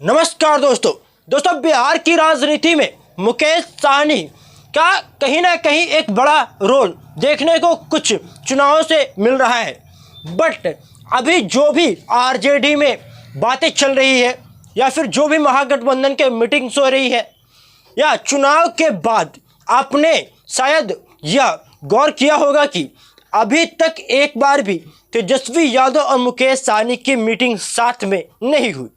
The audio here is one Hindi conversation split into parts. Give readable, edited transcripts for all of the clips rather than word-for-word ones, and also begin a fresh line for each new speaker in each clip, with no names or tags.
नमस्कार दोस्तों बिहार की राजनीति में मुकेश सहनी का कहीं ना कहीं एक बड़ा रोल देखने को कुछ चुनावों से मिल रहा है। बट अभी जो भी आरजेडी में बातें चल रही है या फिर जो भी महागठबंधन के मीटिंग्स हो रही है या चुनाव के बाद आपने शायद यह गौर किया होगा कि अभी तक एक बार भी तेजस्वी यादव और मुकेश सहनी की मीटिंग साथ में नहीं हुई।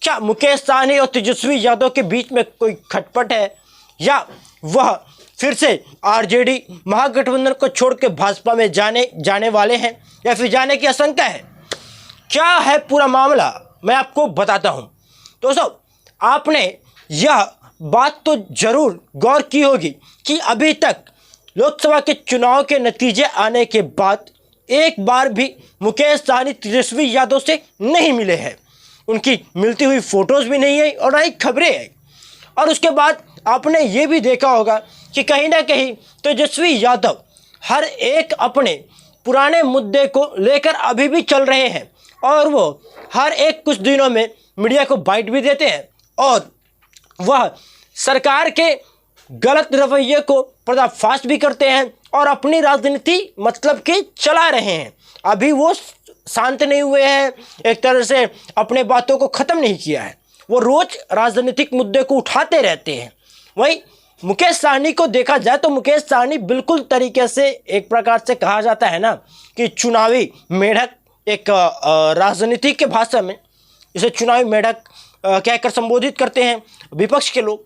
क्या मुकेश सहनी और तेजस्वी यादव के बीच में कोई खटपट है या वह फिर से आरजेडी महागठबंधन को छोड़ के भाजपा में जाने वाले हैं या फिर जाने की आशंका है? क्या है पूरा मामला मैं आपको बताता हूं। दोस्तों, आपने यह बात तो जरूर गौर की होगी कि अभी तक लोकसभा के चुनाव के नतीजे आने के बाद एक बार भी मुकेश सहनी तेजस्वी यादव से नहीं मिले हैं। उनकी मिलती हुई फोटोज़ भी नहीं आई और ना ही खबरें आई। और उसके बाद आपने ये भी देखा होगा कि कहीं ना कहीं तेजस्वी यादव हर एक अपने पुराने मुद्दे को लेकर अभी भी चल रहे हैं और वो हर एक कुछ दिनों में मीडिया को बाइट भी देते हैं और वह सरकार के गलत रवैये को पर्दाफाश भी करते हैं और अपनी राजनीति मतलब कि चला रहे हैं। अभी वो शांत नहीं हुए हैं, एक तरह से अपने बातों को ख़त्म नहीं किया है। वो रोज़ राजनीतिक मुद्दे को उठाते रहते हैं। वही मुकेश सहनी को देखा जाए तो मुकेश सहनी बिल्कुल तरीके से एक प्रकार से कहा जाता है ना कि चुनावी मेढक, एक राजनीति के भाषा में इसे चुनावी मेढक कहकर संबोधित करते हैं विपक्ष के लोग।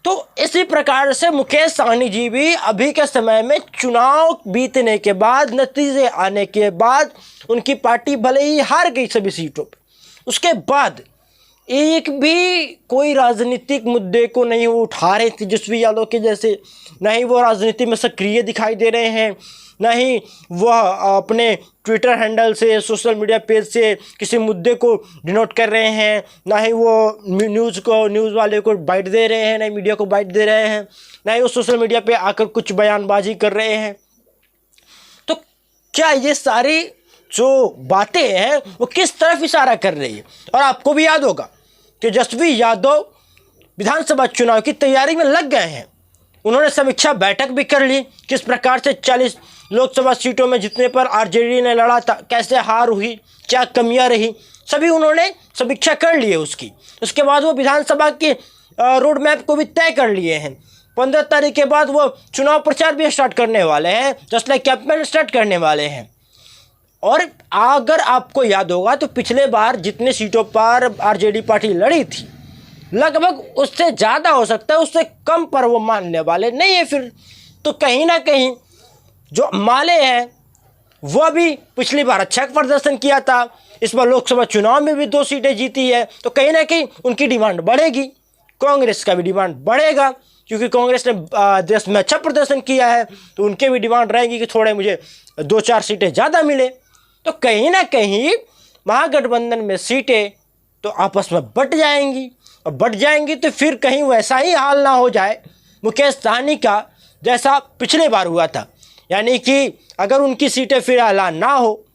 तो इसी प्रकार से मुकेश सहनी जी भी अभी के समय में चुनाव बीतने के बाद, नतीजे आने के बाद, उनकी पार्टी भले ही हार गई सभी सीटों पर, उसके बाद एक भी कोई राजनीतिक मुद्दे को नहीं वो उठा रहे तेजस्वी यादव के जैसे। न ही वो राजनीति में सक्रिय दिखाई दे रहे हैं, न ही वह अपने ट्विटर हैंडल से, सोशल मीडिया पेज से किसी मुद्दे को डिनोट कर रहे हैं, ना ही वो न्यूज़ वाले को बाइट दे रहे हैं, ना ही मीडिया को बाइट दे रहे हैं, ना ही वो सोशल मीडिया पे आकर कुछ बयानबाजी कर रहे हैं। तो क्या ये सारी जो बातें हैं वो किस तरफ इशारा कर रही है? और आपको भी याद होगा तेजस्वी यादव विधानसभा चुनाव की तैयारी में लग गए हैं। उन्होंने समीक्षा बैठक भी कर ली, किस प्रकार से 40 लोकसभा सीटों में जितने पर आरजेडी ने लड़ा था, कैसे हार हुई, क्या कमियां रही, सभी उन्होंने समीक्षा कर ली है उसकी। उसके बाद वो विधानसभा के रोड मैप को भी तय कर लिए हैं। 15 तारीख के बाद वो चुनाव प्रचार भी स्टार्ट करने वाले हैं, जस्ट लाइक कैंपेन स्टार्ट करने वाले हैं। और अगर आपको याद होगा तो पिछले बार जितने सीटों पर आरजेडी पार्टी लड़ी थी लगभग उससे ज़्यादा हो सकता है, उससे कम पर वो मानने वाले नहीं है फिर। तो कहीं ना कहीं जो माले हैं वह भी पिछली बार अच्छा प्रदर्शन किया था, इस बार लोकसभा चुनाव में भी 2 सीटें जीती है, तो कहीं ना कहीं उनकी डिमांड बढ़ेगी। कांग्रेस का भी डिमांड बढ़ेगा क्योंकि कांग्रेस ने देश में अच्छा प्रदर्शन किया है, तो उनके भी डिमांड रहेगी कि थोड़े मुझे 2-4 सीटें ज़्यादा मिले। तो कहीं ना कहीं महागठबंधन में सीटें तो आपस में बट जाएंगी और बढ़ जाएंगी। तो फिर कहीं वैसा ही हाल ना हो जाए मुकेश सहनी का जैसा पिछले बार हुआ था, यानी कि अगर उनकी सीटें फिर ऐलान ना हो,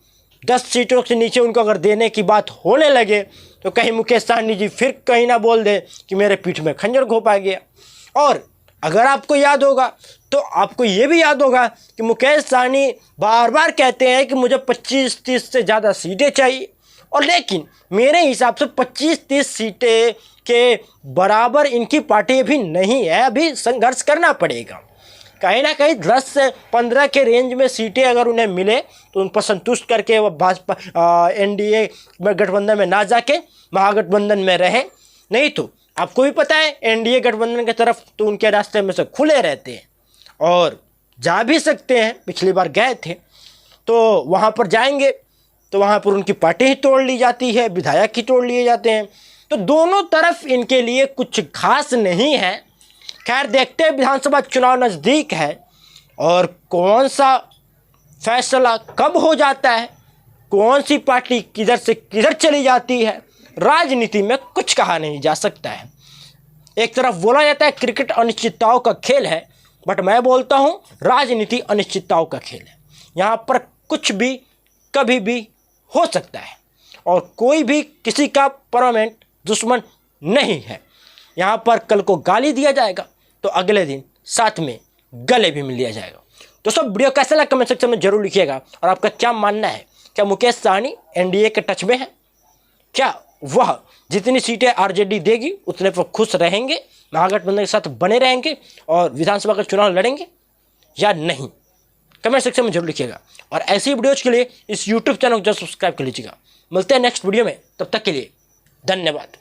10 सीटों से नीचे उनको अगर देने की बात होने लगे तो कहीं मुकेश सहनी जी फिर कहीं ना बोल दे कि मेरे पीठ में खंजर घोंपा गया। और अगर आपको याद होगा तो आपको ये भी याद होगा कि मुकेश सहनी बार बार कहते हैं कि मुझे 25-30 से ज़्यादा सीटें चाहिए, और लेकिन मेरे हिसाब से 25-30 सीटें के बराबर इनकी पार्टी भी नहीं है। अभी संघर्ष करना पड़ेगा। कहीं ना कहीं 10 से 15 के रेंज में सीटें अगर उन्हें मिले तो उन पर संतुष्ट करके वो भाजपा एनडीए में गठबंधन में ना जाके महागठबंधन में रहे। नहीं तो आपको भी पता है एनडीए गठबंधन की तरफ तो उनके रास्ते में से खुले रहते हैं और जा भी सकते हैं। पिछली बार गए थे तो वहाँ पर जाएंगे तो वहाँ पर उनकी पार्टी ही तोड़ ली जाती है, विधायक ही तोड़ लिए जाते हैं। तो दोनों तरफ इनके लिए कुछ खास नहीं है। खैर, देखते हैं विधानसभा चुनाव नज़दीक है और कौन सा फैसला कब हो जाता है, कौन सी पार्टी किधर से किधर चली जाती है, राजनीति में कुछ कहा नहीं जा सकता है। एक तरफ बोला जाता है क्रिकेट अनिश्चितताओं का खेल है, बट मैं बोलता हूँ राजनीति अनिश्चितताओं का खेल है। यहाँ पर कुछ भी कभी भी हो सकता है और कोई भी किसी का परमानेंट दुश्मन नहीं है। यहाँ पर कल को गाली दिया जाएगा तो अगले दिन साथ में गले भी मिल लिया जाएगा। दोस्तों वीडियो कैसा लगा कमेंट सेक्शन में जरूर लिखिएगा, और आपका क्या मानना है, क्या मुकेश सहनी एनडीए के टच में है? क्या वह जितनी सीटें आरजेडी देगी उतने पर खुश रहेंगे, महागठबंधन के साथ बने रहेंगे और विधानसभा का चुनाव लड़ेंगे या नहीं? कमेंट सेक्शन में जरूर लिखिएगा, और ऐसी वीडियोज के लिए इस यूट्यूब चैनल को जरूर सब्सक्राइब कर लीजिएगा। मिलते हैं नेक्स्ट वीडियो में, तब तक के लिए धन्यवाद।